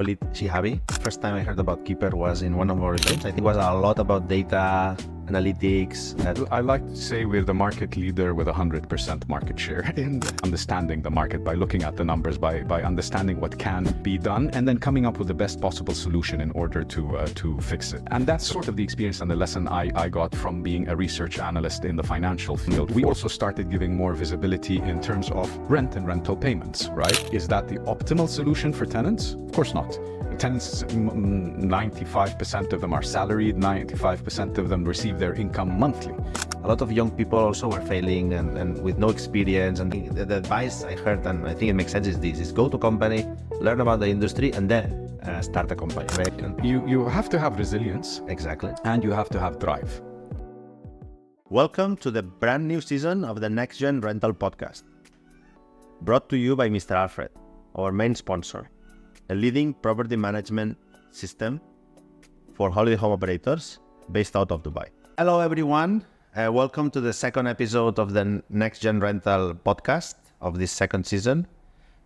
Walid Shihabi. First time I heard about Keyper was in one of our events. I think it was a lot about data, analytics. I like to say we're the market leader with 100% market share in understanding the market by looking at the numbers, by understanding what can be done, and then coming up with the best possible solution in order to fix it. And that's sort of the experience and the lesson I got from being a research analyst in the financial field. We also started giving more visibility in terms of rent and rental payments, right? Is that the optimal solution for tenants? Of course not. Tenants, 95% of them are salaried, 95% of them receive their income monthly. A lot of young people also were failing and with no experience. And the advice I heard, and I think it makes sense, is this: is go to company, learn about the industry, and then start a company. Right? You have to have resilience. Exactly. And you have to have drive. Welcome to the brand new season of the Next Gen Rental Podcast. Brought to you by Mr.Alfred, our main sponsor, a leading property management system for holiday home operators based out of Dubai. Hello, everyone. Welcome to the second episode of the Next Gen Rental Podcast of this second season.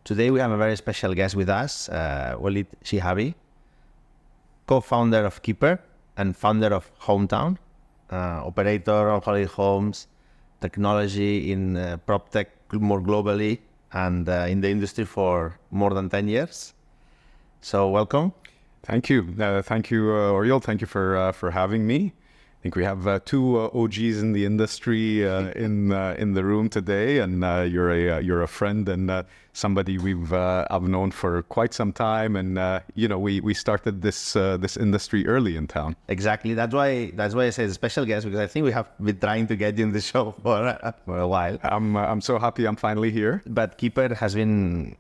Today, we have a very special guest with us, Walid Shihabi, co-founder of Keyper and founder of Hometown, operator of holiday homes, technology in Proptech more globally, and in the industry for more than 10 years. So welcome. Thank you. Thank you, Oriol. Thank you for having me. I think we have two OGs in the industry in the room today, and you're a friend and somebody I've known for quite some time, and we started this industry early in town. Exactly. That's why I say special guest, because I think we have been trying to get you in the show for a while. I'm so happy I'm finally here. But Keyper has been,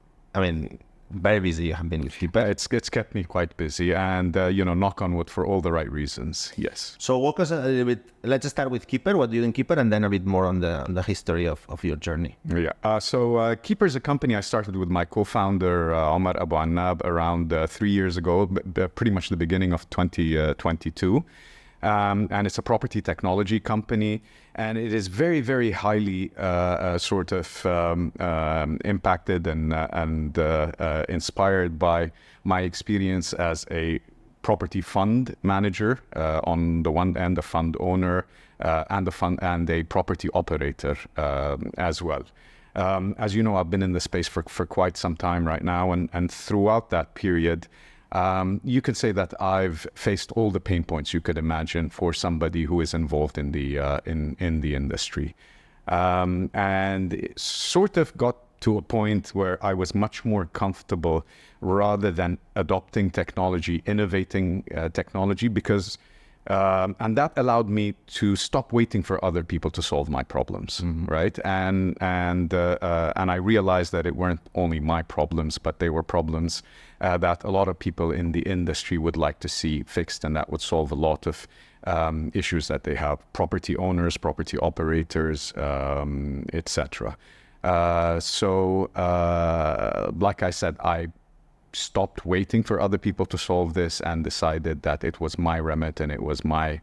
very busy. You have been with Keyper. It's kept me quite busy, and knock on wood, for all the right reasons. Yes. So walk us a little bit. Let's just start with Keyper. What do you do in Keyper, and then a bit more on the history of your journey. Yeah. So Keyper is a company I started with my co-founder Omar Abu Annab around 3 years ago, pretty much the beginning of 2022. And it's a property technology company, and it is very, very highly impacted and inspired by my experience as a property fund manager on the one end, a fund owner, and a property operator as well. As you know, I've been in the space for quite some time right now, and throughout that period, you could say that I've faced all the pain points you could imagine for somebody who is involved in the industry, and it sort of got to a point where I was much more comfortable rather than adopting technology, innovating technology, because and that allowed me to stop waiting for other people to solve my problems, right? And I realized that it weren't only my problems, but they were problems that a lot of people in the industry would like to see fixed, and that would solve a lot of issues that they have: property owners, property operators, etc. So, like I said, I stopped waiting for other people to solve this and decided that it was my remit and it was my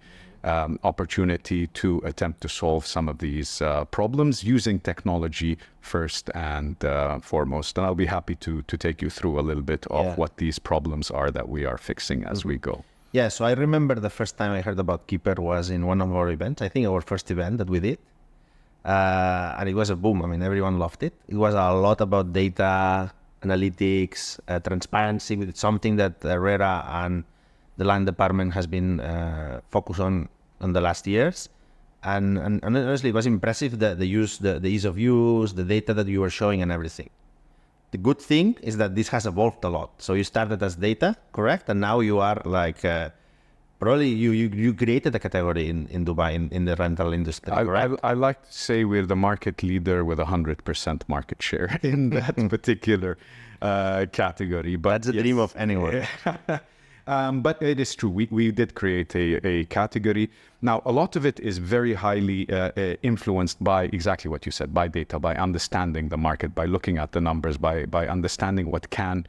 opportunity to attempt to solve some of these problems using technology first and foremost. And I'll be happy to take you through a little bit of what these problems are that we are fixing as we go. Yeah, so I remember the first time I heard about Keyper was in one of our events, I think our first event that we did. And it was a boom. Everyone loved it. It was a lot about data, analytics, transparency, with something that RERA and the land department has been focused on the last years. And honestly, it was impressive, the ease of use, the data that you were showing and everything. The good thing is that this has evolved a lot. So you started as data, correct? And now you are probably you created a category in Dubai in the rental industry, correct? I like to say we're the market leader with 100% market share in that particular category. But that's the dream of anyone. But it is true. We did create a category. Now, a lot of it is very highly influenced by exactly what you said, by data, by understanding the market, by looking at the numbers, by understanding what can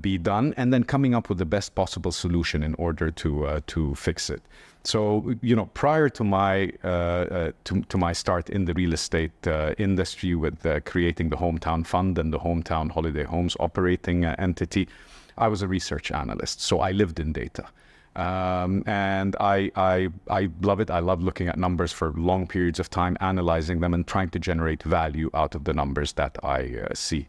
be done, and then coming up with the best possible solution in order to fix it. So, prior to my start in the real estate industry with creating the Hometown Fund and the Hometown Holiday Homes operating entity, I was a research analyst, so I lived in data. And I love it. I love looking at numbers for long periods of time, analyzing them and trying to generate value out of the numbers that I see.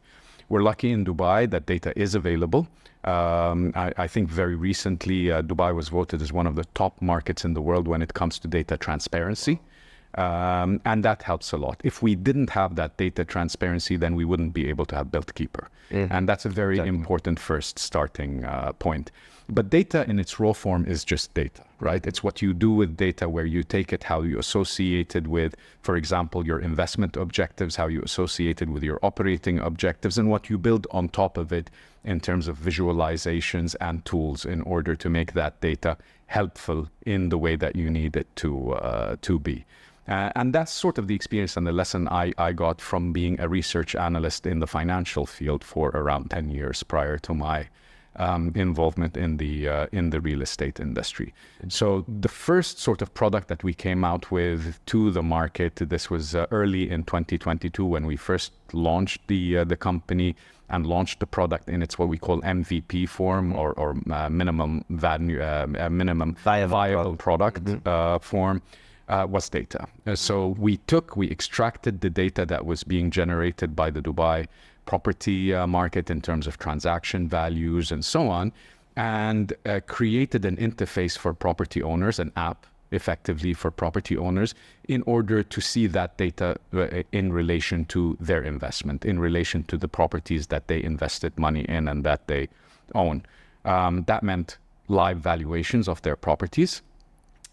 We're lucky in Dubai that data is available. I think very recently, Dubai was voted as one of the top markets in the world when it comes to data transparency. And that helps a lot. If we didn't have that data transparency, then we wouldn't be able to have built Keyper. And that's a very important first starting point. But data in its raw form is just data, right? It's what you do with data, where you take it, how you associate it with, for example, your investment objectives, how you associate it with your operating objectives, and what you build on top of it in terms of visualizations and tools in order to make that data helpful in the way that you need it to be. And that's sort of the experience and the lesson I got from being a research analyst in the financial field for around 10 years prior to my involvement in the real estate industry. So the first sort of product that we came out with to the market, this was early in 2022 when we first launched the company and launched the product in its what we call MVP form or minimum value, minimum viable product form. Was data. So we extracted the data that was being generated by the Dubai property market in terms of transaction values and so on, and created an interface for property owners, an app effectively for property owners, in order to see that data in relation to their investment, in relation to the properties that they invested money in and that they own. That meant live valuations of their properties.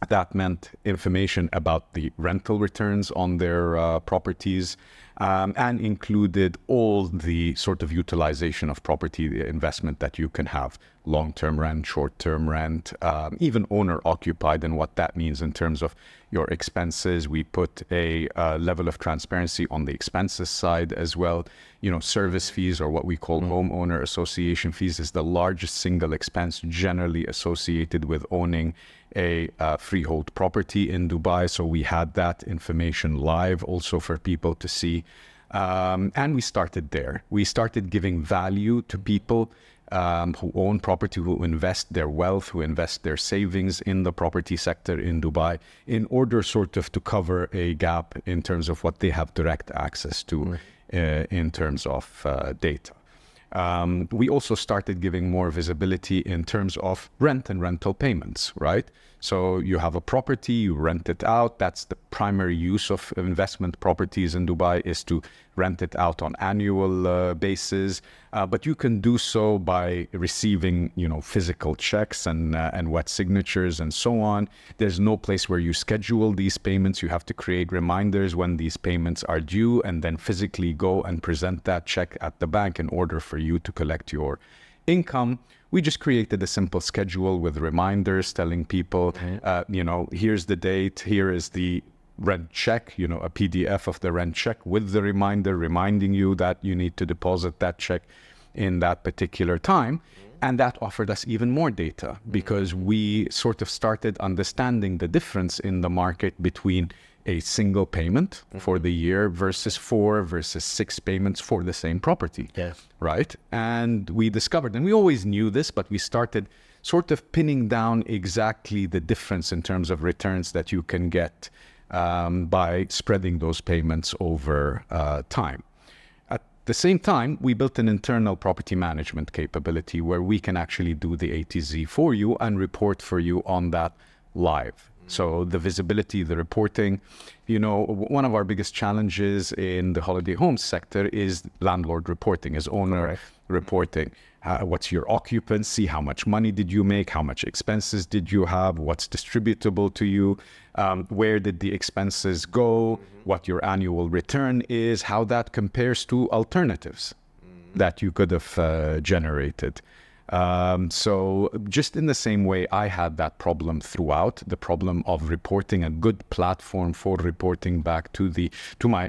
That meant information about the rental returns on their properties, and included all the sort of utilization of property investment that you can have: long-term rent, short-term rent, even owner-occupied, and what that means in terms of your expenses. We put a level of transparency on the expenses side as well. You know, service fees, or what we call homeowner association fees, is the largest single expense generally associated with owning a freehold property in Dubai. So we had that information live also for people to see. And we started there. We started giving value to people who own property, who invest their wealth, who invest their savings in the property sector in Dubai, in order sort of to cover a gap in terms of what they have direct access to in terms of data. We also started giving more visibility in terms of rent and rental payments, right? So you have a property, you rent it out. That's the primary use of investment properties in Dubai, is to rent it out on annual basis. But you can do so by receiving, you know, physical checks and wet signatures and so on. There's no place where you schedule these payments. You have to create reminders when these payments are due, and then physically go and present that check at the bank in order for you to collect your income. We just created a simple schedule with reminders telling people, you know, here's the date, here is the rent check, you know, a PDF of the rent check with the reminder reminding you that you need to deposit that check in that particular time. And that offered us even more data, because we sort of started understanding the difference in the market between a single payment for the year versus 4 versus 6 payments for the same property. Right? And we discovered, and we always knew this, but we started sort of pinning down exactly the difference in terms of returns that you can get by spreading those payments over time. At the same time, we built an internal property management capability where we can actually do the A to Z for you and report for you on that live. So the visibility, the reporting, you know, one of our biggest challenges in the holiday homes sector is landlord reporting, is owner reporting. What's your occupancy? How much money did you make? How much expenses did you have? What's distributable to you? Where did the expenses go? What your annual return is? How that compares to alternatives that you could have generated. So just in the same way I had that problem throughout, the problem of reporting, a good platform for reporting back to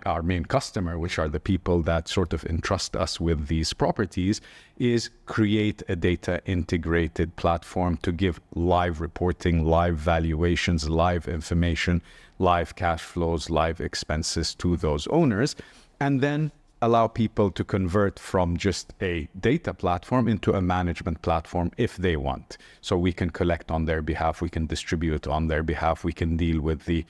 our main customer, which are the people that sort of entrust us with these properties, is create a data integrated platform to give live reporting, live valuations, live information, live cash flows, live expenses to those owners, and then allow people to convert from just a data platform into a management platform if they want. So we can collect on their behalf, we can distribute on their behalf, we can deal with the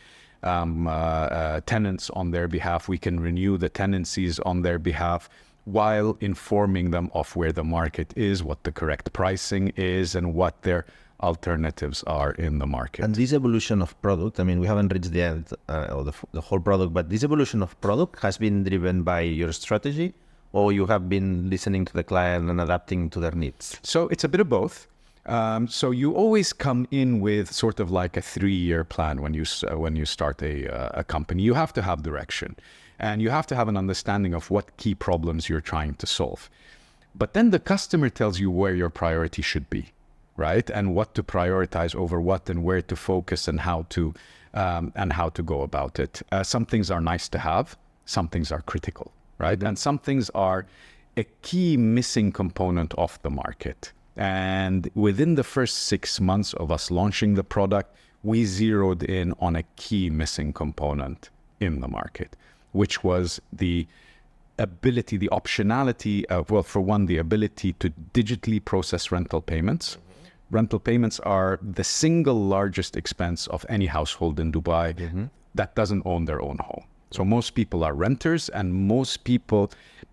tenants on their behalf, we can renew the tenancies on their behalf, while informing them of where the market is, what the correct pricing is, and what their alternatives are in the market. And this evolution of product, I mean, we haven't reached the end of the whole product, but this evolution of product has been driven by your strategy, or you have been listening to the client and adapting to their needs? So it's a bit of both. So you always come in with sort of like a 3-year plan when you start a company. You have to have direction, and you have to have an understanding of what key problems you're trying to solve. But then the customer tells you where your priority should be, right? And what to prioritize over what, and where to focus, and how to go about it. Some things are nice to have, some things are critical, right? And some things are a key missing component of the market. And within the first 6 months of us launching the product, we zeroed in on a key missing component in the market, which was the ability, the optionality of, well, for one, the ability to digitally process rental payments. Rental payments are the single largest expense of any household in Dubai that doesn't own their own home. So most people are renters, and most people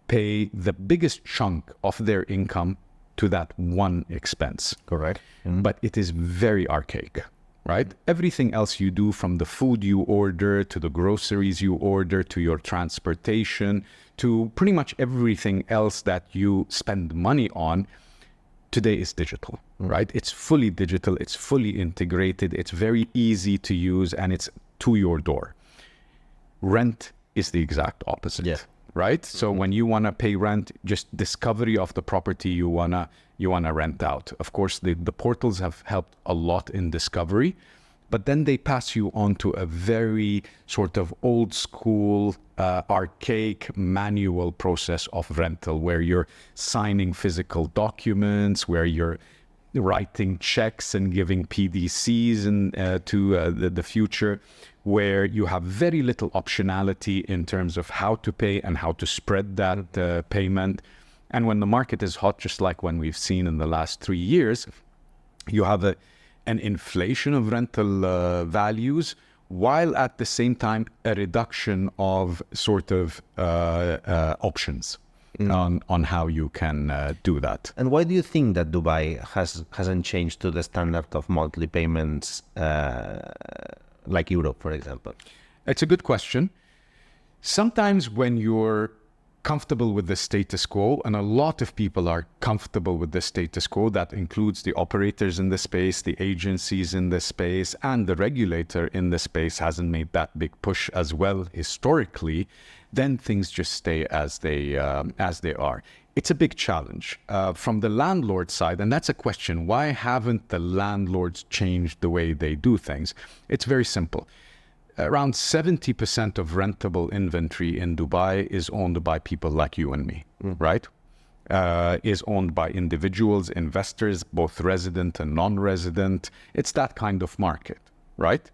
pay the biggest chunk of their income to that one expense. Correct. But it is very archaic, right? Everything else you do, from the food you order, to the groceries you order, to your transportation, to pretty much everything else that you spend money on, today is digital, right? It's fully digital, it's fully integrated, it's very easy to use, and it's to your door. Rent is the exact opposite, right? So when you want to pay rent, just discovery of the property you wanna rent out. Of course, the portals have helped a lot in discovery, but then they pass you on to a very sort of old school, archaic manual process of rental, where you're signing physical documents, where you're writing checks and giving PDCs to the future, where you have very little optionality in terms of how to pay and how to spread that payment. And when the market is hot, just like when we've seen in the last 3 years, you have an inflation of rental values, while at the same time a reduction of sort of options on how you can do that. And why do you think that Dubai hasn't changed to the standard of monthly payments like Europe, for example? It's a good question. Sometimes when you're comfortable with the status quo, and a lot of people are comfortable with the status quo, that includes the operators in the space, the agencies in the space, and the regulator in the space hasn't made that big push as well historically, then things just stay as they are. It's a big challenge from the landlord side, and that's a question. Why haven't the landlords changed the way they do things? It's very simple. Around 70% of rentable inventory in Dubai is owned by people like you and me, right? Is owned by individuals, investors, both resident and non-resident. It's that kind of market, right?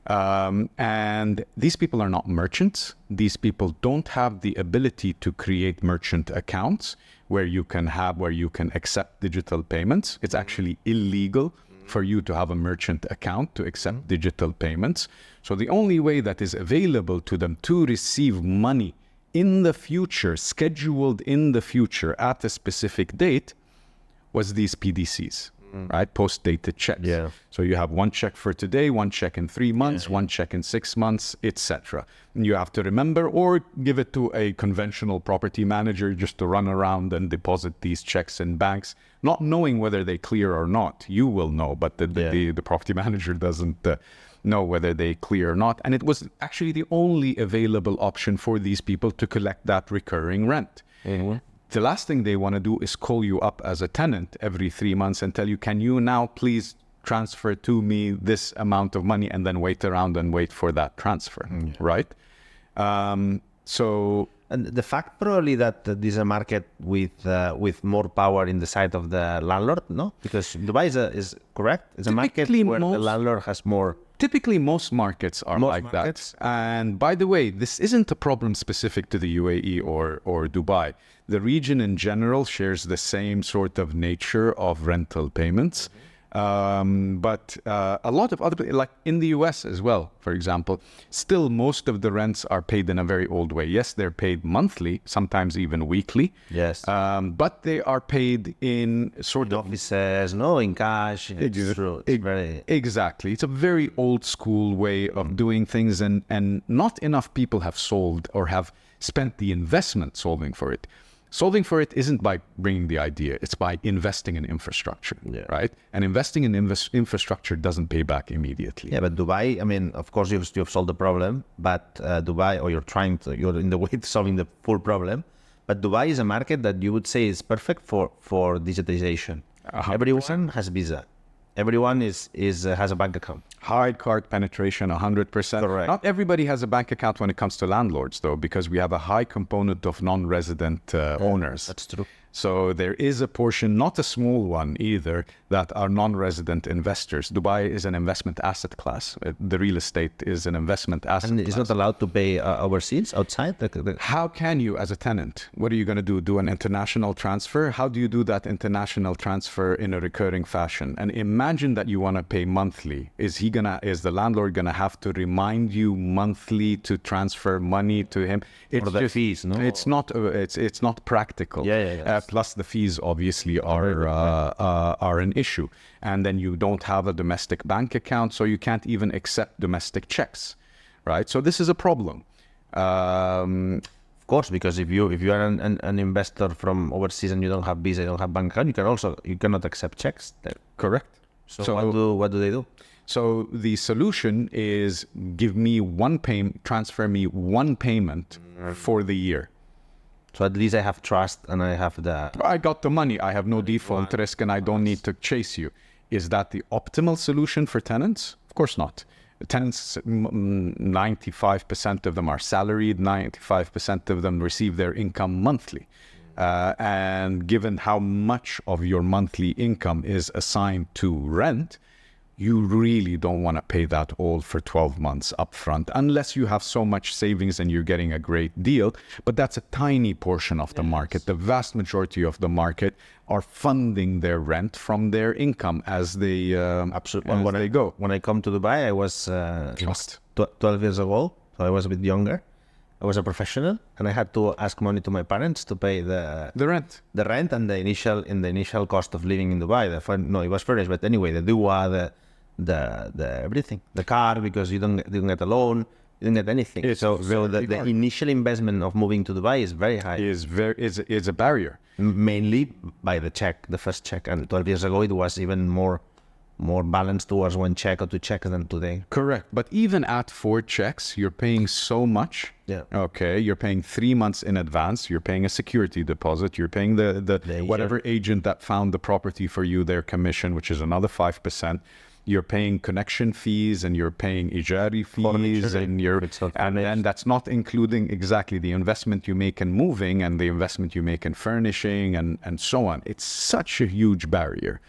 And these people are not merchants. These people don't have the ability to create merchant accounts where you can accept digital payments. It's actually illegal for you to have a merchant account to accept digital payments. So the only way that is available to them to receive money in the future, scheduled in the future at a specific date, was these PDCs, right? Post-dated checks. Yeah. So you have one check for today, one check in 3 months, one check in 6 months, etc. And you have to remember, or give it to a conventional property manager just to run around and deposit these checks in banks, not knowing whether they clear or not. You will know, but the property manager doesn't know whether they clear or not. And it was actually the only available option for these people to collect that recurring rent. The last thing they want to do is call you up as a tenant every 3 months and tell you, can you now please transfer to me this amount of money, and then wait around and wait for that transfer, right? And the fact probably that this is a market with more power in the side of the landlord, no? Because Dubai is correct. It's a market where the landlord has more Typically, most markets are like that. And by the way, this isn't a problem specific to the UAE or Dubai. The region in general shares the same sort of nature of rental payments. But a lot of other, like in the US as well, for example, still most of the rents are paid in a very old way. Yes, they're paid monthly, sometimes even weekly. Yes. But they are paid in sort of offices, no, in cash. It's true. It's very... Exactly. It's a very old school way of doing things, and not enough people have solved or have spent the investment solving for it. Solving for it isn't by bringing the idea, it's by investing in infrastructure, right? And investing in infrastructure doesn't pay back immediately. Yeah, but Dubai, I mean, of course you've solved the problem, but Dubai, or you're in the way to solving the full problem, but Dubai is a market that you would say is perfect for digitization. 100%. Everyone has visa. Everyone has a bank account. High card penetration, 100%. Correct. Not everybody has a bank account when it comes to landlords, though, because we have a high component of non-resident owners. That's true. So there is a portion, not a small one either, that are non-resident investors. Dubai is an investment asset class. The real estate is an investment asset class. And it's not allowed to pay overseas, outside? How can you, as a tenant? What are you going to do? Do an international transfer? How do you do that international transfer in a recurring fashion? And imagine that you want to pay monthly. Is the landlord going to have to remind you monthly to transfer money to him? It's or the just, fees, no? It's not practical. Plus the fees obviously are an issue. And then you don't have a domestic bank account, so you can't even accept domestic checks, right? So this is a problem. Of course, because if you are an investor from overseas and you don't have visa, you don't have bank account, you cannot accept checks. Correct. So what do they do? So the solution is transfer me one payment for the year. So at least I have trust and I have I got the money. I have no default risk and I don't need to chase you. Is that the optimal solution for tenants? Of course not. Tenants, 95% of them are salaried, 95% of them receive their income monthly. And given how much of your monthly income is assigned to rent, you really don't want to pay that all for 12 months upfront, unless you have so much savings and you're getting a great deal. But that's a tiny portion of the market. The vast majority of the market are funding their rent from their income as they go. When I come to Dubai, I was 12 years old, so I was a bit younger. I was a professional, and I had to ask money to my parents to pay the rent and the initial cost of living in Dubai. It was furnished, but anyway, the duwa, the everything, the car, because you didn't get a loan, you didn't get anything. The initial investment of moving to Dubai is very high. Is a barrier. Mainly by the first check, and 12 years ago it was even more balanced towards one check or two checks than today. Correct. But even at 4 checks, you're paying so much. Yeah. Okay. You're paying 3 months in advance. You're paying a security deposit. You're paying the whatever agent that found the property for you, their commission, which is another 5%. You're paying connection fees and you're paying ijari fees and that's not including exactly the investment you make in moving and the investment you make in furnishing and so on. It's such a huge barrier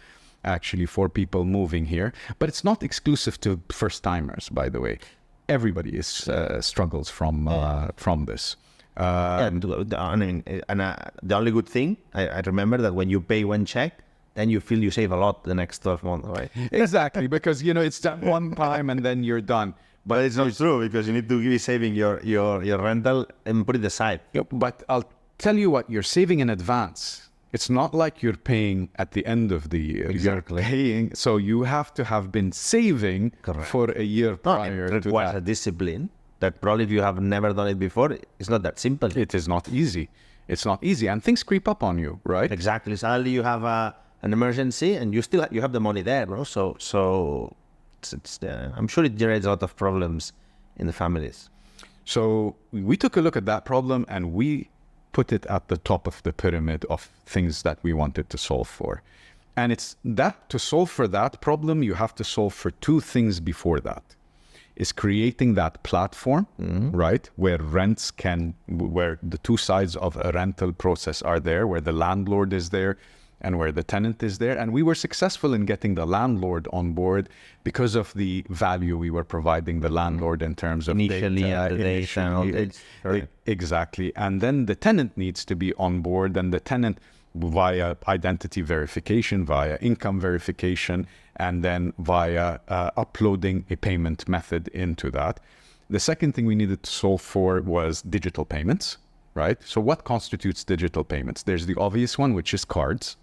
actually for people moving here, but it's not exclusive to first timers, by the way. Everybody struggles from this. The only good thing I remember that when you pay one check, then you feel you save a lot the next 12 months, right? Exactly, because it's done one time and then you're done. But it's not true, because you need to be saving your rental and put it aside. But I'll tell you what, you're saving in advance. It's not like you're paying at the end of the year. Exactly. You're paying, so you have to have been saving for a year prior to that. It requires a discipline that probably if you have never done it before, it's not that simple. It is not easy. It's not easy, and things creep up on you, right? Exactly. Suddenly you have an emergency, and you have the money there, bro. So I'm sure it generates a lot of problems in the families. So we took a look at that problem, and we put it at the top of the pyramid of things that we wanted to solve for. And it's that to solve for that problem, you have to solve for 2 things before that. Is creating that platform, right, where where the 2 sides of a rental process are there, where the landlord is there, and where the tenant is there. And we were successful in getting the landlord on board because of the value we were providing the landlord in terms of initially data. Exactly. And then the tenant needs to be on board, and the tenant via identity verification, via income verification, and then via uploading a payment method into that. The second thing we needed to solve for was digital payments, right? So what constitutes digital payments? There's the obvious one, which is cards,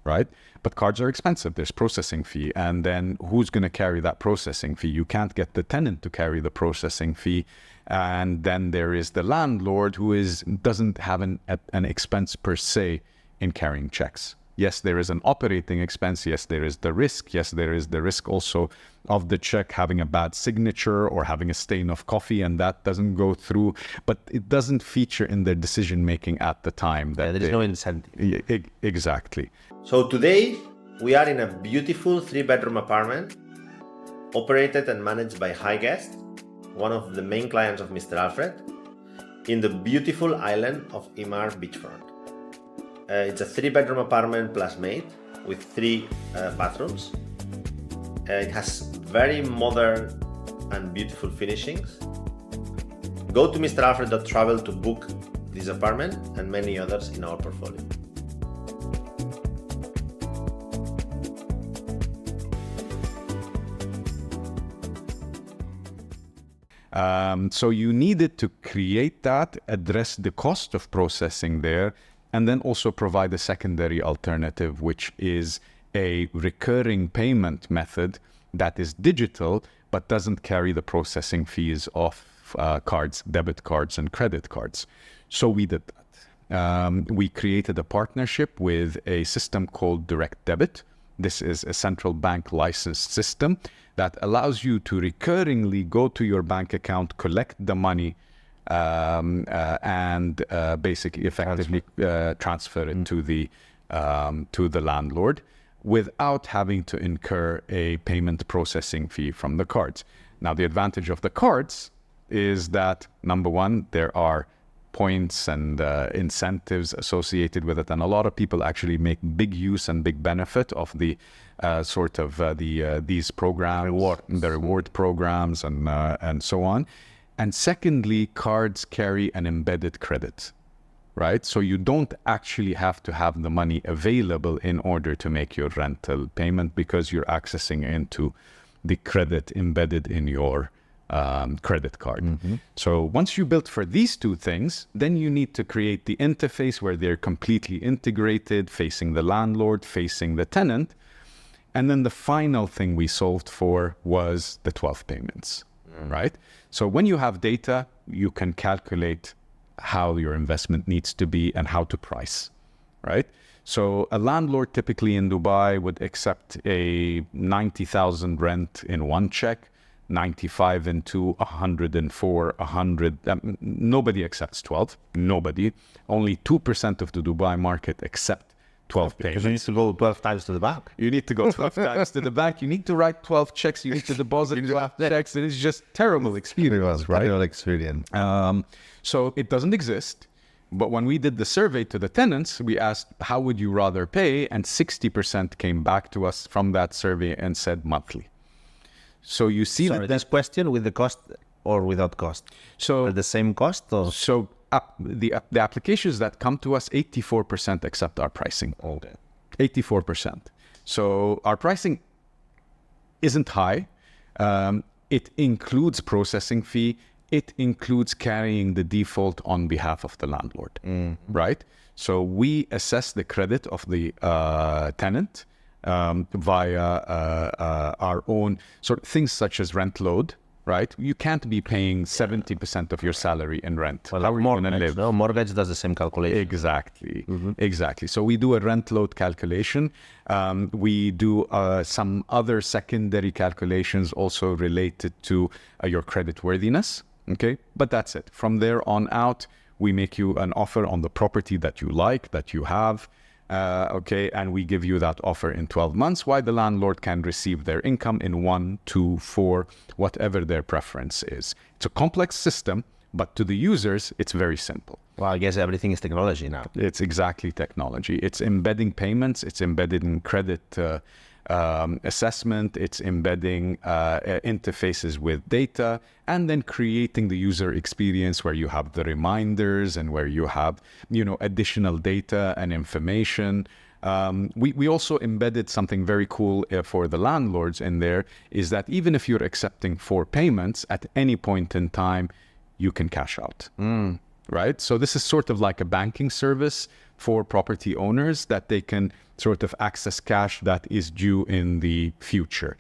right? But cards are expensive. There's processing fee. And then who's going to carry that processing fee? You can't get the tenant to carry the processing fee. And then there is the landlord who doesn't have an expense per se in carrying checks. Yes, there is an operating expense. Yes, there is the risk. Yes, there is the risk also of the check having a bad signature or having a stain of coffee, and that doesn't go through. But it doesn't feature in their decision-making at the time. There is no incentive. Exactly. So today, we are in a beautiful 3-bedroom apartment, operated and managed by Highguest, one of the main clients of Mr. Alfred, in the beautiful island of Imar beachfront. It's a 3-bedroom apartment plus maid with 3 bathrooms. It has very modern and beautiful finishings. Go to mr.alfred.travel to book this apartment and many others in our portfolio. So you needed to create that, address the cost of processing there, and then also provide a secondary alternative, which is a recurring payment method that is digital, but doesn't carry the processing fees of cards, debit cards and credit cards. So we did that. We created a partnership with a system called Direct Debit. This is a central bank licensed system that allows you to recurringly go to your bank account, collect the money, and basically effectively transfer it to the landlord without having to incur a payment processing fee from the cards. Now, the advantage of the cards is that, number one, there are points and incentives associated with it, and a lot of people actually make big use and big benefit of the these programs, the reward programs, and so on. And secondly, cards carry an embedded credit, right? So you don't actually have to have the money available in order to make your rental payment, because you're accessing into the credit embedded in your credit card. Mm-hmm. So once you built for these two things, then you need to create the interface where they're completely integrated, facing the landlord, facing the tenant. And then the final thing we solved for was the 12 payments, right? So when you have data, you can calculate how your investment needs to be and how to price, right? So a landlord typically in Dubai would accept a 90,000 rent in one check, 95 into 104, 100. Nobody accepts 12. Nobody. Only 2% of the Dubai market accept 12 payments. Because you need to go 12 times to the bank. You need to go 12 times to the bank. You need to write 12 checks. You need to deposit 12 checks. It is just terrible experience, right? Terrible experience. So it doesn't exist. But when we did the survey to the tenants, we asked, how would you rather pay? And 60% came back to us from that survey and said monthly. So you see this question with the cost or without cost? So at the same cost? Or? So the applications that come to us, 84% accept our pricing. Okay. 84%. So our pricing isn't high. It includes processing fee. It includes carrying the default on behalf of the landlord, right? So we assess the credit of the tenant via our own sort of things such as rent load, right? You can't be paying 70% of your salary in rent. Well, how are you going to live? No, mortgage does the same calculation. Exactly, exactly. So we do a rent load calculation. We do some other secondary calculations also related to your credit worthiness, okay? But that's it. From there on out, we make you an offer on the property that you like, that you have, okay, and we give you that offer in 12 months, while the landlord can receive their income in 1, 2, 4, whatever their preference is. It's a complex system, But to the users, it's very simple. Well, I guess everything is technology now. It's exactly technology. It's embedding payments. It's embedded in credit assessment. It's embedding interfaces with data, and then creating the user experience where you have the reminders and where you have, additional data and information. We also embedded something very cool for the landlords in there, is that even if you're accepting 4 payments, at any point in time, you can cash out. Right? So this is sort of like a banking service for property owners, that they can sort of access cash that is due in the future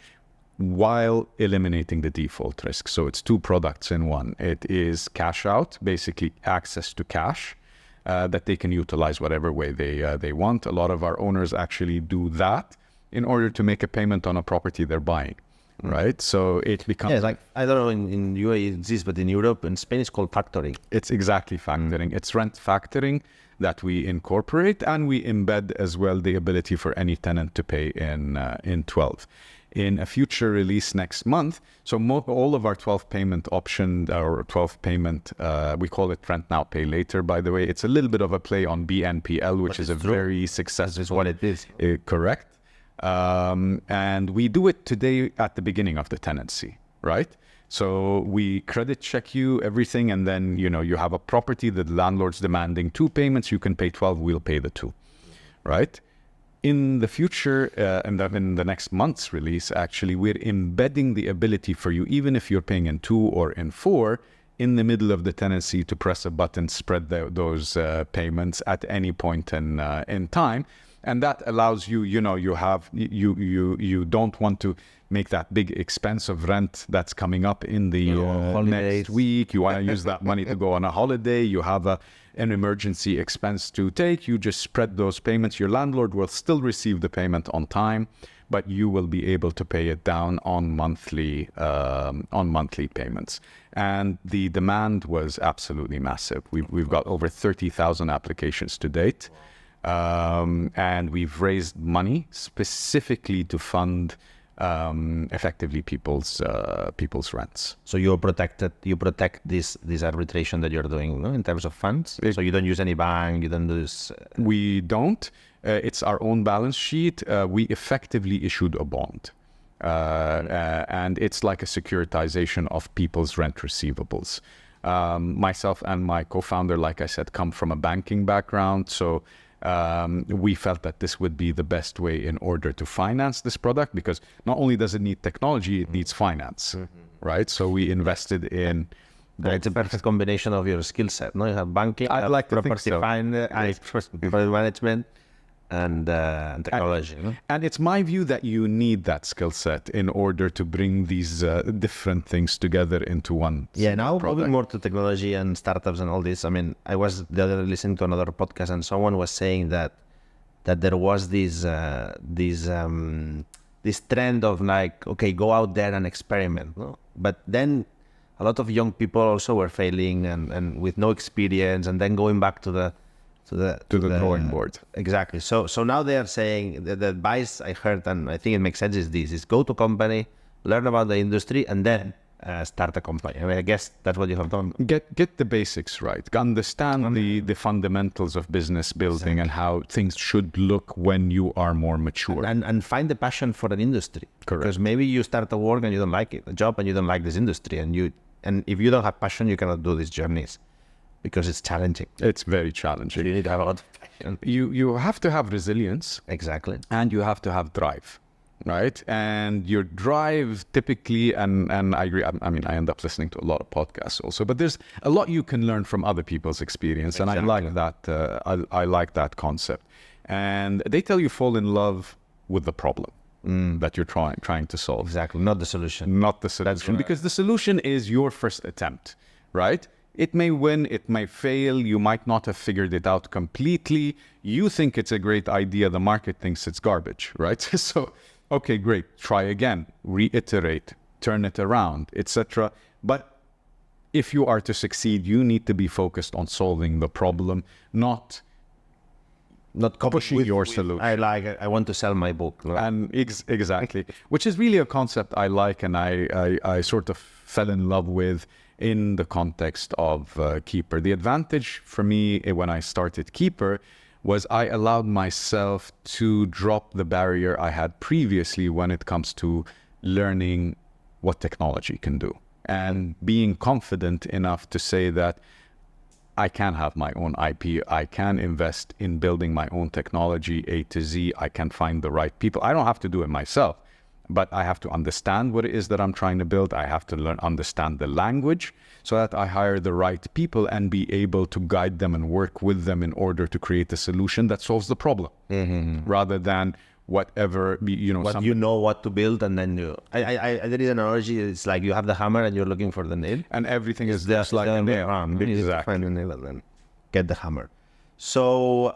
while eliminating the default risk. So it's 2 products in one. It is cash out, basically access to cash that they can utilize whatever way they want. A lot of our owners actually do that in order to make a payment on a property they're buying. Right, so it becomes... Yeah, like, I don't know, in UAE it exists, but in Europe and Spain it's called factoring. It's exactly factoring. It's rent factoring that we incorporate, and we embed as well the ability for any tenant to pay in 12. In a future release next month, so all of our 12 payment option, or 12 payment, we call it rent now, pay later, by the way. It's a little bit of a play on BNPL, which is a very successful... This is what it is. Correct. And we do it today at the beginning of the tenancy, right? So we credit check you everything, and then you have a property that the landlord's demanding 2 payments, you can pay 12, we'll pay the 2, right? In the future, in the next month's release, actually, we're embedding the ability for you, even if you're paying in 2 or in 4, in the middle of the tenancy, to press a button, spread those payments at any point in time. And that allows you, you don't want to make that big expense of rent that's coming up in the next week. You want to use that money to go on a holiday. You have an emergency expense to take. You just spread those payments. Your landlord will still receive the payment on time, but you will be able to pay it down on monthly payments. And the demand was absolutely massive. We've got over 30,000 applications to date. And we've raised money specifically to fund effectively people's rents. So you protect this arbitration that you're doing, in terms of funds. So you don't use any bank, you don't use. We don't. It's our own balance sheet. We effectively issued a bond, and it's like a securitization of people's rent receivables. Myself and my co-founder, like I said, come from a banking background, so. We felt that this would be the best way in order to finance this product, because not only does it need technology, it needs finance, right? So we invested in... It's a perfect combination of your skill set, no? You have banking, I'd like to think property so. finance, property management, and technology. And it's my view that you need that skill set in order to bring these different things together into one. Yeah, now product. moving more to technology and startups and all this. I mean, I was the other day listening to another podcast, and someone was saying that there was this trend of like, okay, go out there and experiment. No? But then a lot of young people also were failing and with no experience, and then going back to the drawing board. Exactly. So now they are saying the advice I heard, and I think it makes sense, is go to company, learn about the industry, and then start a company. I mean, I guess that's what you have done. Get the basics right. Understand the fundamentals of business building and how things should look when you are more mature. And find the passion for an industry. Correct. Because maybe you start a work and you don't like it, a job, and you don't like this industry, and if you don't have passion, you cannot do these journeys. Because it's challenging. It's very challenging. So you need to have a lot of passion. You have to have resilience. Exactly. And you have to have drive, right? And your drive typically, and I agree, I mean, I end up listening to a lot of podcasts also, but there's a lot you can learn from other people's experience. Exactly. And I like that, I like that concept. And they tell you fall in love with the problem that you're trying to solve. Exactly, not the solution. Not the solution, because the solution is your first attempt, right? It may win, it may fail, you might not have figured it out completely. You think it's a great idea, the market thinks it's garbage, right? So, okay, great, try again, reiterate, turn it around, etc. But if you are to succeed, you need to be focused on solving the problem, not pushing your solution. I want to sell my book. Right? And exactly, which is really a concept I like, and I sort of fell in love with in the context of Keyper. The advantage for me when I started Keyper was I allowed myself to drop the barrier I had previously when it comes to learning what technology can do and being confident enough to say that I can have my own IP. I can invest in building my own technology A to Z. I can find the right people. I don't have to do it myself, but I have to understand what it is that I'm trying to build. I have to understand the language so that I hire the right people and be able to guide them and work with them in order to create a solution that solves the problem, rather than whatever, you know what to build, and then there is an analogy. It's like you have the hammer and you're looking for the nail, and everything is just like a nail. You need to find the nail and then get the hammer. So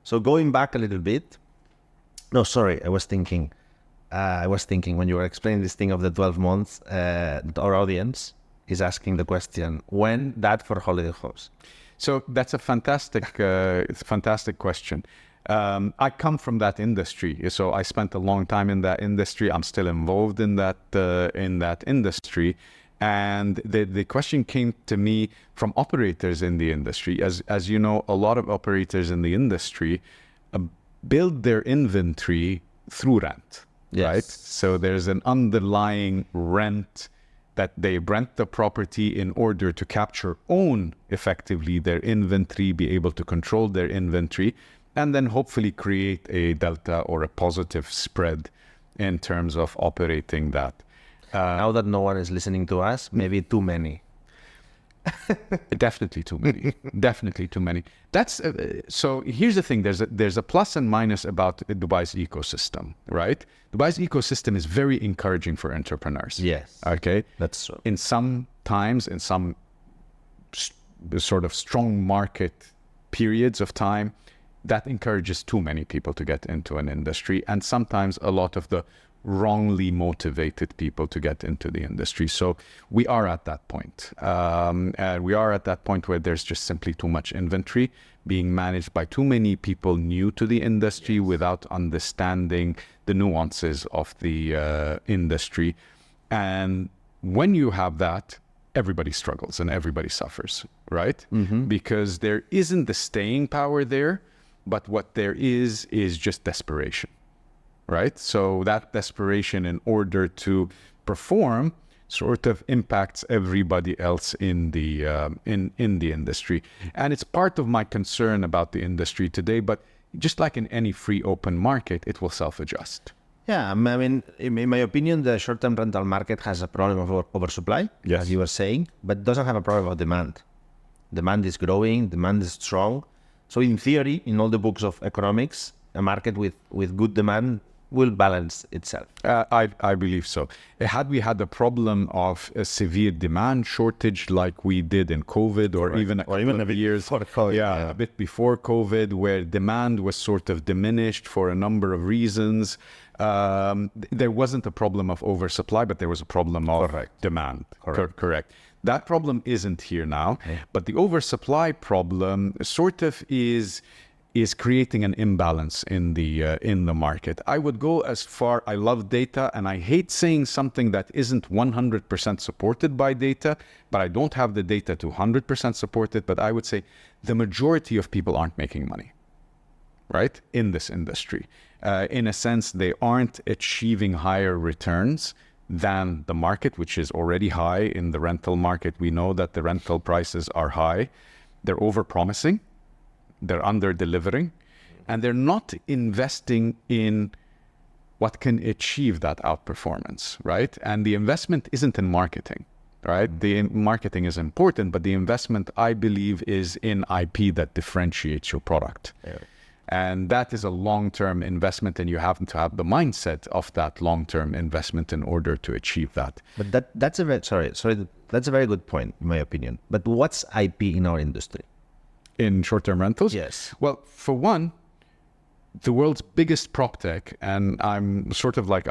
so going back a little bit. No, sorry, I was thinking when you were explaining this thing of the 12 months, our audience is asking the question, when that for holiday homes? So that's a fantastic question. I come from that industry, so I spent a long time in that industry. I'm still involved in that industry, and the question came to me from operators in the industry. As you know, a lot of operators in the industry build their inventory through rent, right? So there's an underlying rent that they rent the property in order to own effectively their inventory, be able to control their inventory, and then hopefully create a delta or a positive spread in terms of operating that. Now that no one is listening to us, maybe too many. Definitely too many. Definitely too many. That's so. Here's the thing: there's a plus and minus about Dubai's ecosystem, right? Dubai's ecosystem is very encouraging for entrepreneurs. Yes. Okay. That's true. In some sort of strong market periods of time, that encourages too many people to get into an industry, and sometimes a lot of the wrongly motivated people to get into the industry. So we are at that point. And we are at that point where there's just simply too much inventory being managed by too many people new to the industry without understanding the nuances of the industry. And when you have that, everybody struggles and everybody suffers, right? Because there isn't the staying power there, but what there is just desperation. Right? So that desperation in order to perform sort of impacts everybody else in the industry. And it's part of my concern about the industry today, but just like in any free open market, it will self-adjust. Yeah, I mean, in my opinion, the short-term rental market has a problem of oversupply, as you were saying, but doesn't have a problem of demand. Demand is growing, demand is strong. So in theory, in all the books of economics, a market with good demand will balance itself. I believe so. Had we had the problem of a severe demand shortage like we did in COVID, or even a bit years before COVID, a bit before COVID, where demand was sort of diminished for a number of reasons, there wasn't a problem of oversupply, but there was a problem of demand. Correct. That problem isn't here now, but the oversupply problem sort of is creating an imbalance in the market. I would go as far, I love data, and I hate saying something that isn't 100% supported by data, but I don't have the data to 100% support it, but I would say the majority of people aren't making money, right, in this industry. In a sense, they aren't achieving higher returns than the market, which is already high. In the rental market, we know that the rental prices are high. They're over-promising. They're under-delivering, and they're not investing in what can achieve that outperformance, right? And the investment isn't in marketing, right? The marketing is important, but the investment, I believe, is in IP that differentiates your product. And that is a long-term investment, and you have to have the mindset of that long-term investment in order to achieve that. But that's a very, that's a very good point, in my opinion. But what's IP in our industry? In short-term rentals? Yes. Well, for one, the world's biggest Proptech, and I'm sort of like,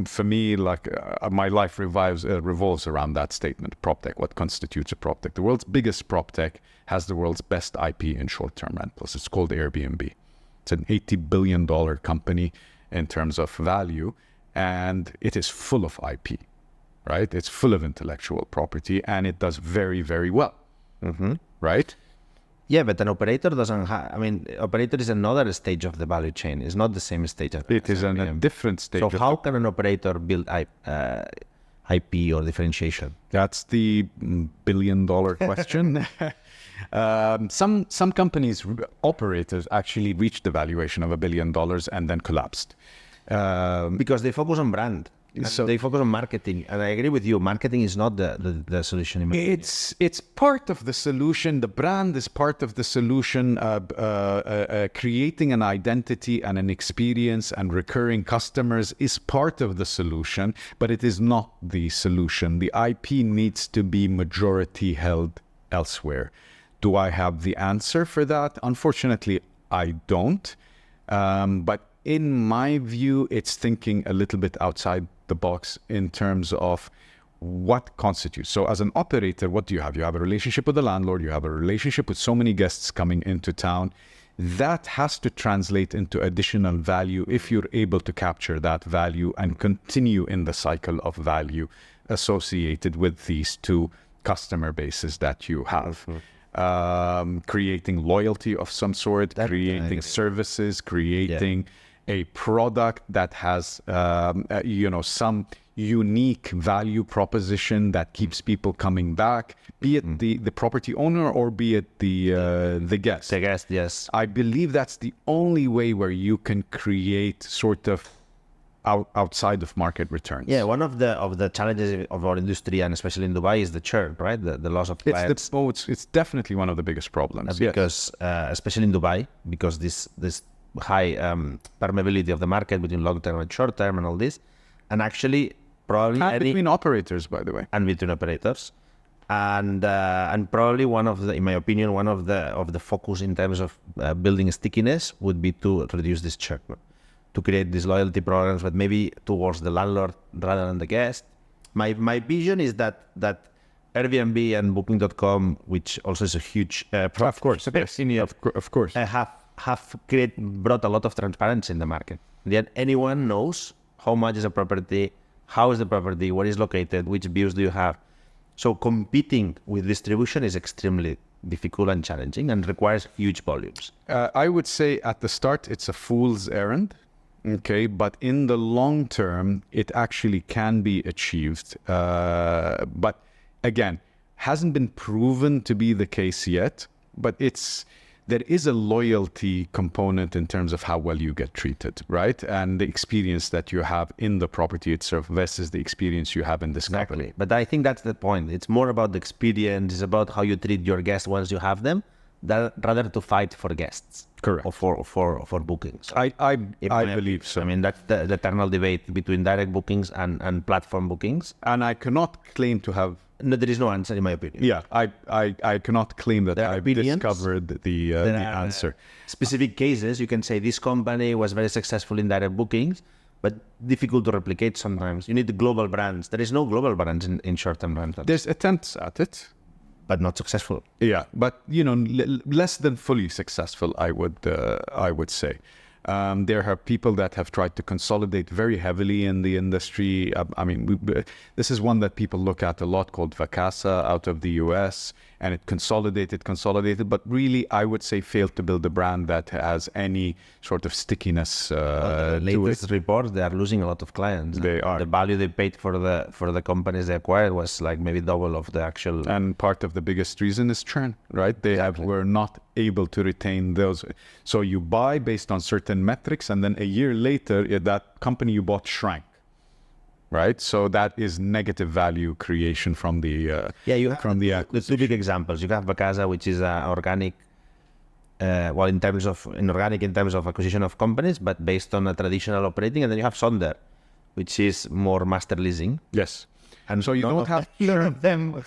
for me, like my life revolves around that statement, Proptech. What constitutes a Proptech? The world's biggest Proptech has the world's best IP in short-term rentals. It's called Airbnb. It's an $80 billion company in terms of value, and it is full of IP. right? It's full of intellectual property and it does very, very well, right? Yeah, but an operator doesn't have, operator is another stage of the value chain. It's not the same stage. It is a different stage. So how can an operator build IP or differentiation? That's the billion-dollar question. Some companies, operators, actually reached the valuation of $1 billion and then collapsed. Because they focus on brand. So they focus on marketing, and I agree with you. Marketing is not the solution. In my opinion. It's part of the solution. The brand is part of the solution. Creating an identity and an experience and recurring customers is part of the solution, but it is not the solution. The IP needs to be majority held elsewhere. Do I have the answer for that? Unfortunately, I don't. But in my view, it's thinking a little bit outside the box in terms of what constitutes. So as an operator, what do you have? You have a relationship with the landlord. You have a relationship with so many guests coming into town. That has to translate into additional value if you're able to capture that value and continue in the cycle of value associated with these two customer bases that you have. Creating loyalty of some sort, creating services, creating a product that has, some unique value proposition that keeps people coming back, be it the property owner or be it the guest. The guest, yes. I believe that's the only way where you can create sort of outside of market returns. Yeah, one of the challenges of our industry, and especially in Dubai, is the churn, right? The loss of clients. It's definitely one of the biggest problems. Because, especially in Dubai, because this high permeability of the market between long-term and short-term and all this, and actually probably between operators, by the way, and between operators, and probably in my opinion, one of the focus in terms of building stickiness would be to reduce this churn, to create these loyalty programs, but maybe towards the landlord rather than the guest. My vision is that Airbnb and Booking.com, which also is a huge of course, have brought a lot of transparency in the market. Yet anyone knows how much is a property, how is the property, where is located, which views do you have. So competing with distribution is extremely difficult and challenging and requires huge volumes. I would say at the start it's a fool's errand. Okay, but in the long term, it actually can be achieved. But again, hasn't been proven to be the case yet, but there is a loyalty component in terms of how well you get treated, right? And the experience that you have in the property itself versus the experience you have in this company. But I think that's the point. It's more about the experience. It's about how you treat your guests once you have them, rather to fight for guests. Correct. Or for bookings. I believe so. That's the eternal debate between direct bookings and platform bookings. And I cannot claim to have... No, there is no answer in my opinion. Yeah, I cannot claim that I've discovered the answer. Specific cases, you can say this company was very successful in direct bookings, but difficult to replicate sometimes. You need the global brands. There is no global brands in short-term rentals. There's attempts at it. But not successful. Yeah, but less than fully successful, I would say. There are people that have tried to consolidate very heavily in the industry. This is one that people look at a lot, called Vacasa out of the US, and it consolidated, but really, I would say, failed to build a brand that has any sort of stickiness the latest report, they are losing a lot of clients. They are. The value they paid for the companies they acquired was like maybe double of the actual. And part of the biggest reason is churn, right? Were not able to retain those. So you buy based on certain metrics, and then a year later, that company you bought shrank. Right, so that is negative value creation from the you have the two big examples. You have Vacasa, which is organic, in terms of acquisition of companies, but based on a traditional operating, and then you have Sonder, which is more master leasing. Yes, and so you don't have them.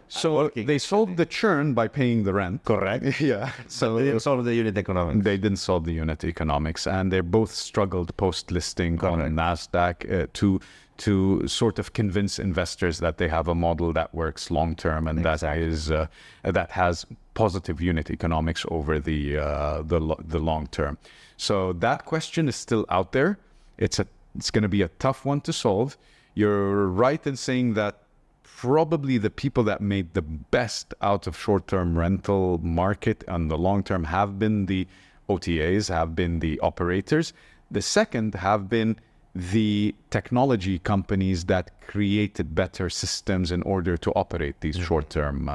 So they solved the churn by paying the rent. Correct. Yeah. So they didn't solve the unit economics. They didn't solve the unit economics, and they both struggled post-listing on NASDAQ to sort of convince investors that they have a model that works long-term and that has positive unit economics over the long term. So that question is still out there. It's going to be a tough one to solve. you're right in saying that probably the people that made the best out of short-term rental market on the long term have been the OTAs, have been the operators. The second have been the technology companies that created better systems in order to operate these short-term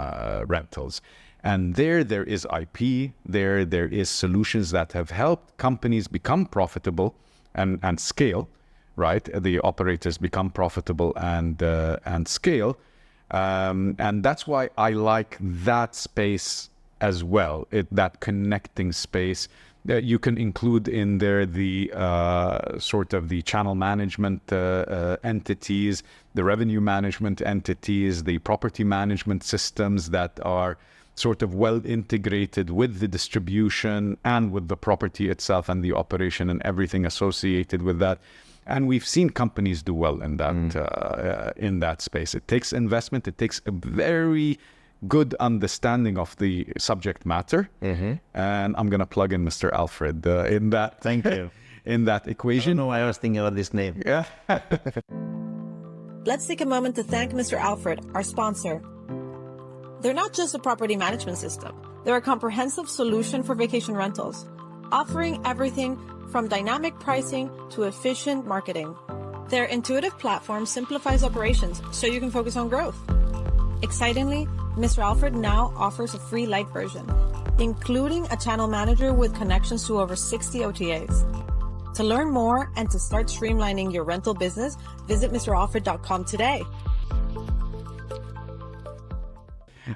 rentals. And there is IP, there is solutions that have helped companies become profitable and scale, right? The operators become profitable and scale. And that's why I like that space as well, that connecting space. You can include in there the sort of the channel management entities, the revenue management entities, the property management systems that are sort of well integrated with the distribution and with the property itself and the operation and everything associated with that. And we've seen companies do well in that space. It takes investment. It takes a very good understanding of the subject matter. And I'm going to plug in Mr. Alfred in that. Thank you. In that equation. I don't know why I was thinking about this name. Yeah. Let's take a moment to thank Mr. Alfred, our sponsor. They're not just a property management system. They're a comprehensive solution for vacation rentals, offering everything from dynamic pricing to efficient marketing. Their intuitive platform simplifies operations so you can focus on growth. Excitingly, Mr. Alfred now offers a free light version, including a channel manager with connections to over 60 OTAs. To learn more and to start streamlining your rental business, visit mralfred.com today.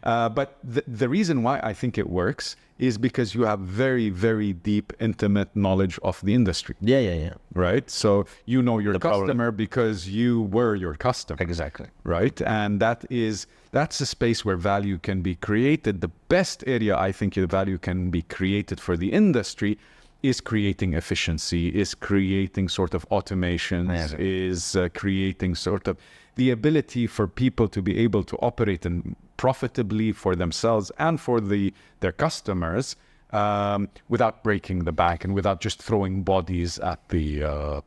But the reason why I think it works is because you have very, very deep, intimate knowledge of the industry. Yeah. Right? So you know your customer because you were your customer. Exactly. Right? And that's a space where value can be created. The best area I think the value can be created for the industry is creating efficiency, is creating sort of automations, is creating sort of the ability for people to be able to operate and profitably for themselves and for their customers without breaking the bank and without just throwing bodies at the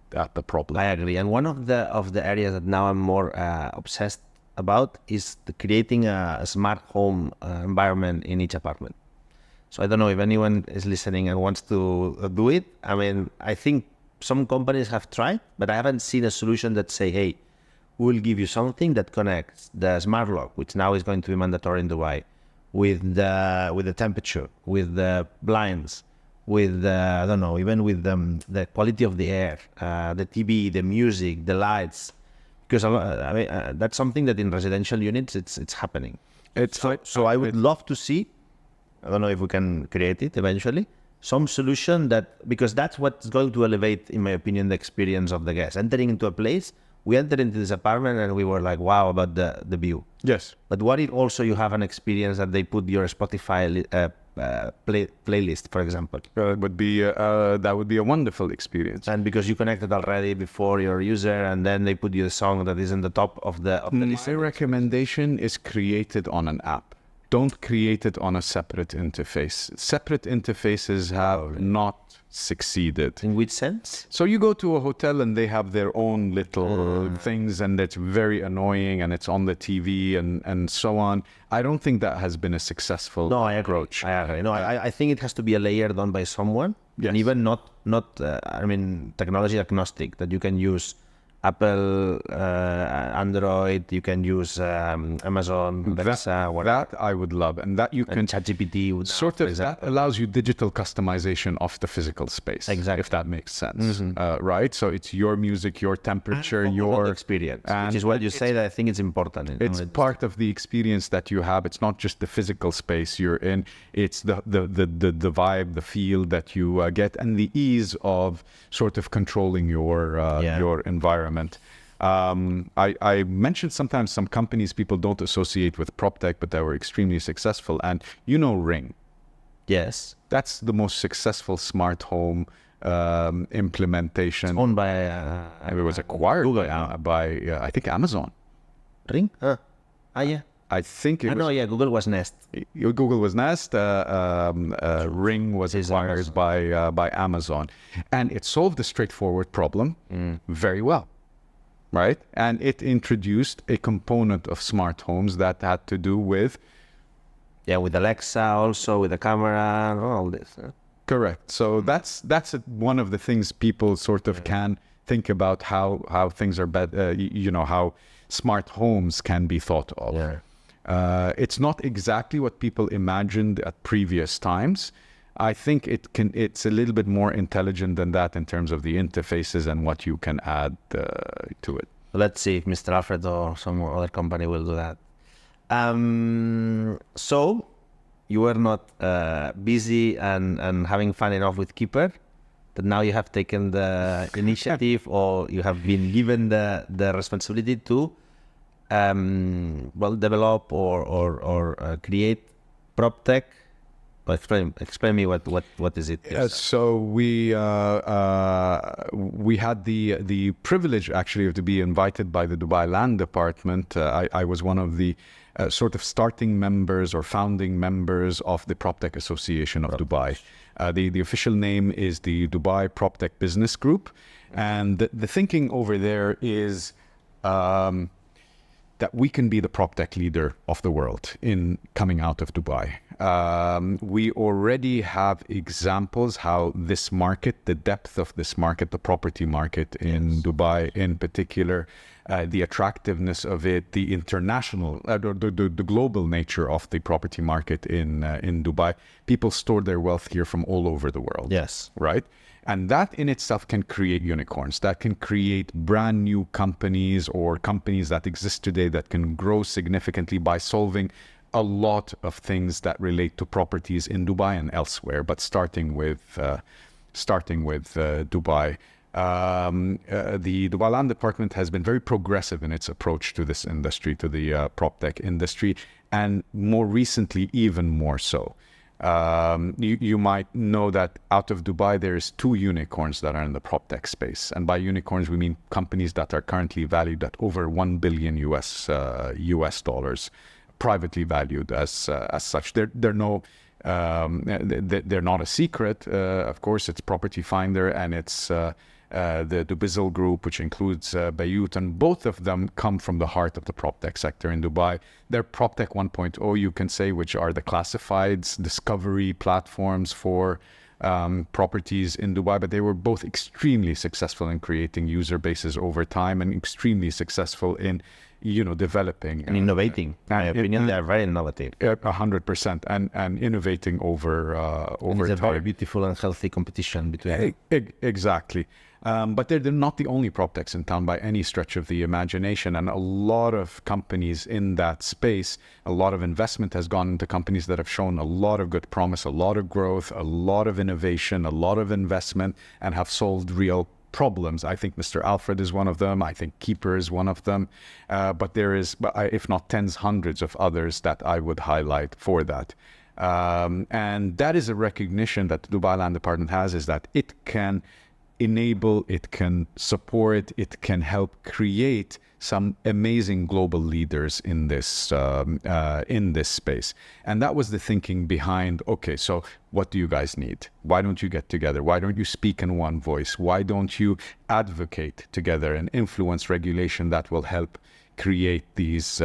problem. I agree. And one of the areas that now I'm more obsessed about is creating a smart home environment in each apartment. So I don't know if anyone is listening and wants to do it. I mean, I think some companies have tried, but I haven't seen a solution that say, hey, we'll give you something that connects the smart lock, which now is going to be mandatory in Dubai, with the temperature, with the blinds, with I don't know, even with the quality of the air, the TV, the music, the lights, because I mean that's something that in residential units it's happening. So I would love to see. I don't know if we can create it eventually. Some solution that, because that's what's going to elevate, in my opinion, the experience of the guest. Entering into a place, we entered into this apartment and we were like, wow, about the view. Yes. But what if also you have an experience that they put your Spotify playlist, for example? That would be a wonderful experience. And because you connected already before your user, and then they put you a song that is in the top of the list. My recommendation is create it on an app. Don't create it on a separate interface. Separate interfaces have not succeeded. In which sense? So you go to a hotel and they have their own little things, and it's very annoying, and it's on the TV and so on. I don't think that has been a successful approach. I agree. No, I think it has to be a layer done by someone, and even not technology agnostic, that you can use Apple, Android, you can use Amazon, Alexa, whatever. That I would love, and that you can ChatGPT would sort of that allows you digital customization of the physical space. Exactly, if that makes sense, right? So it's your music, your temperature, your experience, which is what you say. That I think it's important. It's part of the experience that you have. It's not just the physical space you're in. It's the vibe, the feel that you get, and the ease of sort of controlling your environment. I mentioned sometimes some companies people don't associate with Proptech, but they were extremely successful. And Ring. Yes. That's the most successssful smart home implementation. It's owned by... it was acquired Google, by I think, Amazon. Ring? Yeah. I think it was... Google was Nest. Google was Nest. Ring was acquired by Amazon. And it solved a straightforward problem very well. right? And it introduced a component of smart homes that had to do with... Yeah, with Alexa also, with the camera and all this. Correct. So that's one of the things people sort of can think about how things are better, how smart homes can be thought of. Yeah. It's not exactly what people imagined at previous times. I think it's a little bit more intelligent than that in terms of the interfaces and what you can add to it. Let's see if Mr. Alfred or some other company will do that. So you were not busy and having fun enough with Keyper, that now you have taken the initiative or you have been given the responsibility to develop or create Proptech. Explain me what is it? So we had the privilege actually to be invited by the Dubai Land Department. I was one of the sort of starting members or founding members of the Proptech Association of Dubai. The official name is the Dubai Proptech Business Group, and the thinking over there is that we can be the PropTech leader of the world in coming out of Dubai. We already have examples how this market, the depth of this market, the property market in Dubai in particular, the attractiveness of it, the international, the global nature of the property market in Dubai. People store their wealth here from all over the world. Yes. Right? And that in itself can create unicorns, that can create brand new companies or companies that exist today that can grow significantly by solving a lot of things that relate to properties in Dubai and elsewhere, but starting with Dubai. The Dubai Land Department has been very progressive in its approach to this industry, to the PropTech industry, and more recently, even more so. You might know that out of Dubai, there's 2 unicorns that are in the PropTech space. And by unicorns, we mean companies that are currently valued at over $1 billion US dollars, privately valued as such. They're not a secret. Of course, it's Property Finder and it's the Dubizzle Group, which includes Bayut, and both of them come from the heart of the PropTech sector in Dubai. They're PropTech 1.0, you can say, which are the classifieds, discovery platforms for properties in Dubai, but they were both extremely successful in creating user bases over time and extremely successful in developing and innovating. In my opinion, they are very innovative. 100%, and innovating over It's a time. very beautiful and healthy competition between. Exactly. But they're not the only PropTechs in town by any stretch of the imagination. And a lot of companies in that space, a lot of investment has gone into companies that have shown a lot of good promise, a lot of growth, a lot of innovation, a lot of investment, and have solved real problems. I think Mr. Alfred is one of them. I think Keyper is one of them. But there is, if not tens, hundreds of others that I would highlight for that. And that is a recognition that the Dubai Land Department has, is that it can enable, it can support, it can help create some amazing global leaders in this space. And that was the thinking behind, okay, so what do you guys need? Why don't you get together? Why don't you speak in one voice? Why don't you advocate together and influence regulation that will help create these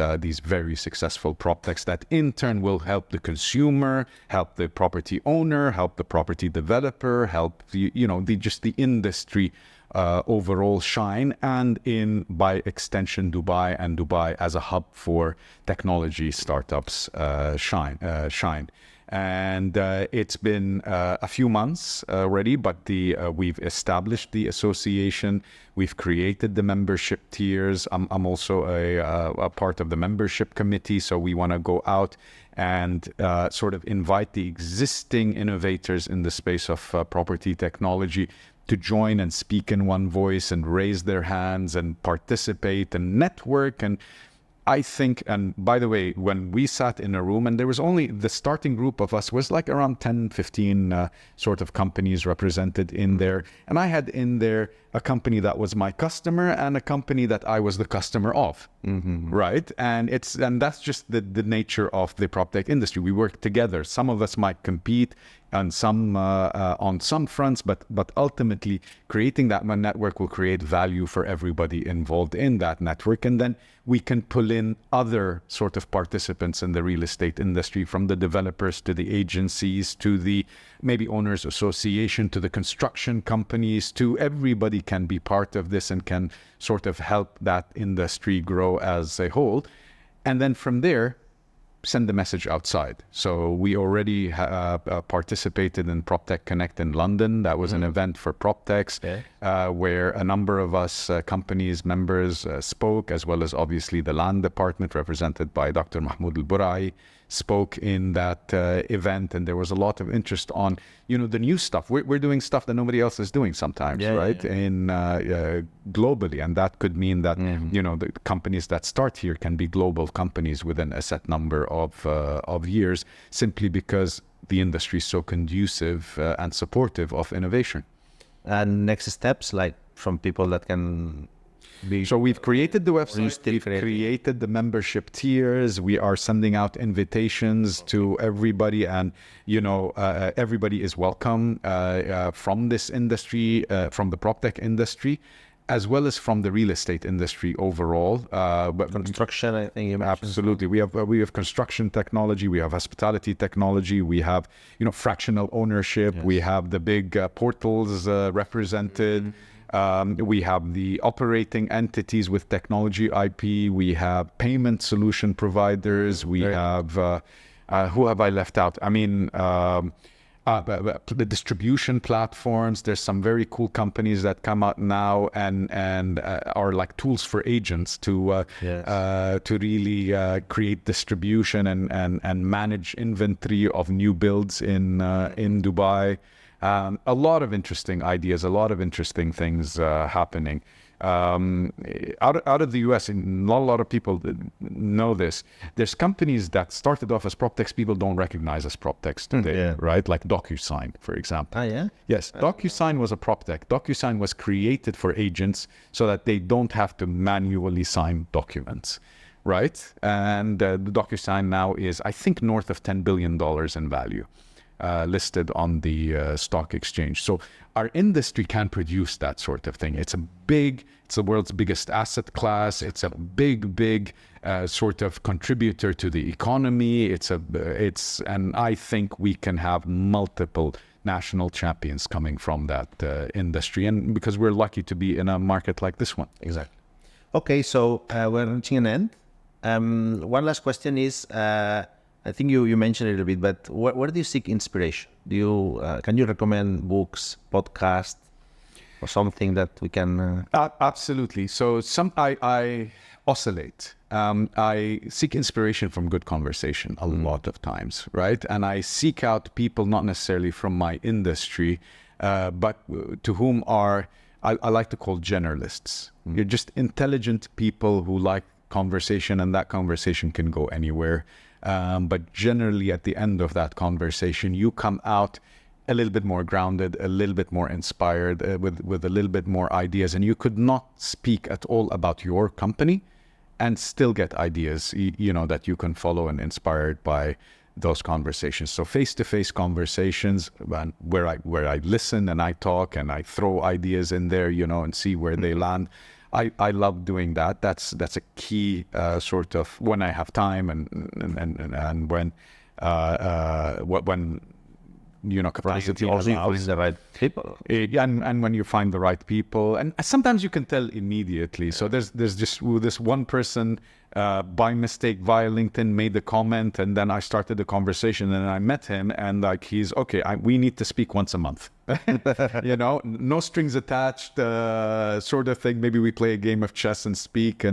very successful PropTechs that in turn will help the consumer, help the property owner, help the property developer, help the industry overall shine, and by extension Dubai and Dubai as a hub for technology startups shine. And it's been a few months already, but we've established the association. We've created the membership tiers. I'm also a part of the membership committee, so we want to go out and sort of invite the existing innovators in the space of property technology to join and speak in one voice and raise their hands and participate and network. And I think, and by the way, when we sat in a room, and there was only, the starting group of us was like around 10, 15 sort of companies represented in there. And I had in there a company that was my customer and a company that I was the customer of, right? And that's just the nature of the PropTech industry. We work together. Some of us might compete. on some fronts, but ultimately creating that network will create value for everybody involved in that network. And then we can pull in other sort of participants in the real estate industry, from the developers to the agencies to the maybe owners association to the construction companies, to everybody can be part of this and can sort of help that industry grow as a whole. And then from there, send the message outside. So we already participated in Proptech Connect in London. That was an event for Proptechs, where a number of us companies members spoke, as well as obviously the land department represented by Dr. Mahmoud Al-Burai spoke in that event. And there was a lot of interest on, the new stuff. We're doing stuff that nobody else is doing sometimes, right? In globally. And that could mean that, the companies that start here can be global companies within a set number of years, simply because the industry is so conducive and supportive of innovation. And next steps, like from people that can be... So we've created the website, we've created the membership tiers, we are sending out invitations to everybody, and everybody is welcome from this industry, from the PropTech industry, as well as from the real estate industry overall. But construction, I think you mentioned. Absolutely. We have construction technology, we have hospitality technology, we have fractional ownership, we have the big portals represented. We have the operating entities with technology IP. We have payment solution providers. We have, who have I left out? I mean, the distribution platforms. There's some very cool companies that come out now and are like tools for agents to really create distribution and manage inventory of new builds in Dubai. A lot of interesting ideas, a lot of interesting things happening. Out of the US, and not a lot of people know this, there's companies that started off as PropTechs people don't recognize as PropTechs today, right? Like DocuSign, for example. Yes, DocuSign was a PropTech. DocuSign was created for agents so that they don't have to manually sign documents, right? And the DocuSign now is, I think, north of $10 billion in value. Listed on the stock exchange. So our industry can produce that sort of thing. It's the world's biggest asset class. It's a big sort of contributor to the economy. And I think we can have multiple national champions coming from that industry. And because we're lucky to be in a market like this one. Exactly. Okay, so we're reaching an end. One last question is, I think you mentioned it a little bit, but where do you seek inspiration? Can you recommend books, podcasts, or something that we can... Absolutely. So I oscillate. I seek inspiration from good conversation a lot of times, right? And I seek out people not necessarily from my industry, but to whom I like to call generalists. You're just intelligent people who like conversation, and that conversation can go anywhere. But generally at the end of that conversation, you come out a little bit more grounded, a little bit more inspired, with a little bit more ideas. And you could not speak at all about your company and still get ideas, that you can follow and inspired by those conversations. So face-to-face conversations where I listen and I talk and I throw ideas in there, and see where they land. I love doing that. That's a key sort of when I have time and when capacity allows. The right people. And when you find the right people, and sometimes you can tell immediately. So there's just this one person by mistake via LinkedIn made the comment, and then I started the conversation, and I met him, and like he's okay. We need to speak once a month. No strings attached, sort of thing. Maybe we play a game of chess and speak,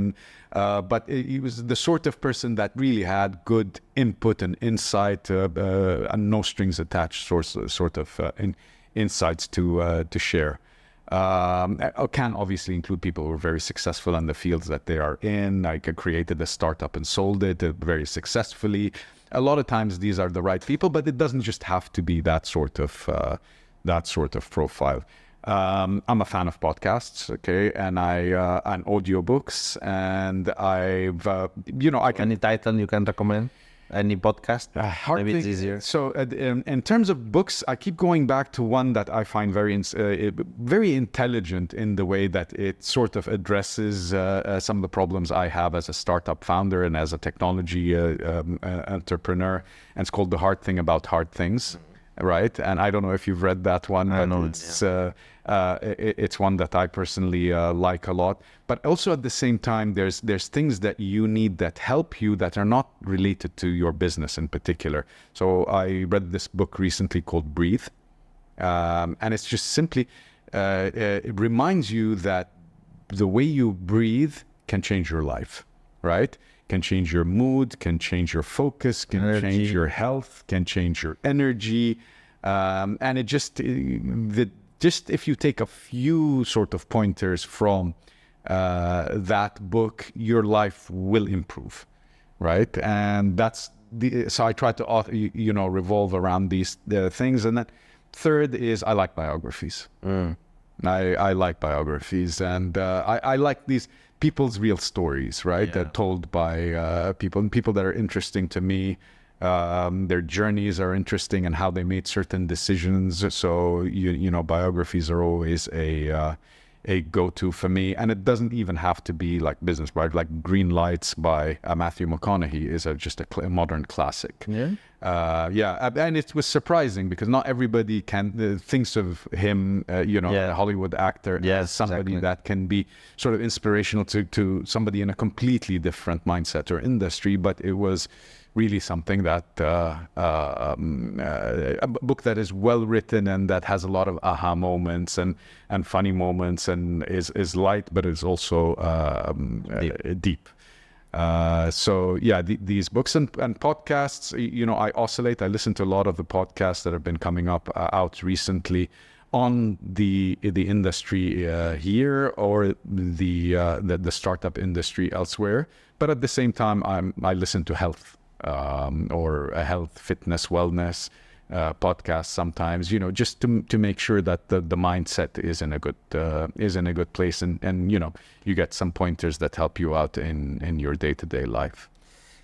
but he was the sort of person that really had good input and insight, and no strings attached sort of insights to share. Can obviously include people who are very successful in the fields that they are in. I created a startup and sold it very successfully. A lot of times these are the right people, but it doesn't just have to be that sort of profile. I'm a fan of podcasts, okay, and and audiobooks, and I've I can... Any title you can recommend? Any podcast? Maybe it's easier. So in terms of books, I keep going back to one that I find very intelligent in the way that it sort of addresses some of the problems I have as a startup founder and as a technology entrepreneur. And it's called The Hard Thing About Hard Things. Right, and I don't know if you've read that one, but it's one that I personally like a lot. But also at the same time, there's things that you need that help you that are not related to your business in particular. So I read this book recently called Breathe, and it's just simply it reminds you that the way you breathe can change your life, right? Can change your mood, can change your focus, can change your health, can change your energy. And it just if you take a few sort of pointers from that book, your life will improve, right? And so I try to, revolve around these things. And then third is I like biographies. I like biographies, and I like these people's real stories, right? They're told by people that are interesting to me. Their journeys are interesting and how they made certain decisions. So biographies are always a go-to for me, and it doesn't even have to be like business, right? Like Green Lights by Matthew McConaughey is just a modern classic. And it was surprising because not everybody thinks of him, a Hollywood actor, as somebody that can be sort of inspirational to somebody in a completely different mindset or industry. But it was really something that a book that is well written and that has a lot of aha moments and funny moments and is light, but is also deep. These books and podcasts, I oscillate. I listen to a lot of the podcasts that have been coming out recently on the industry here or the startup industry elsewhere. But at the same time, I listen to health or a health, fitness, wellness podcast sometimes, just to make sure that the mindset is in a good place, and you get some pointers that help you out in your day-to-day life.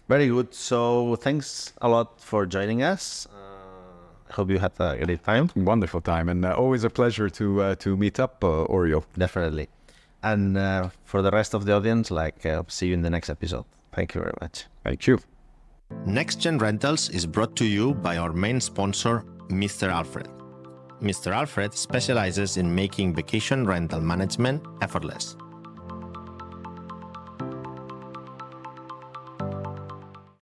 Very good. So thanks a lot for joining us. I hope you had a great time. Wonderful time, and always a pleasure to meet up, Oriol. Definitely. And for the rest of the audience, see you in the next episode. Thank you very much. Thank you. Next Gen Rentals is brought to you by our main sponsor, Mr. Alfred. Mr. Alfred specializes in making vacation rental management effortless.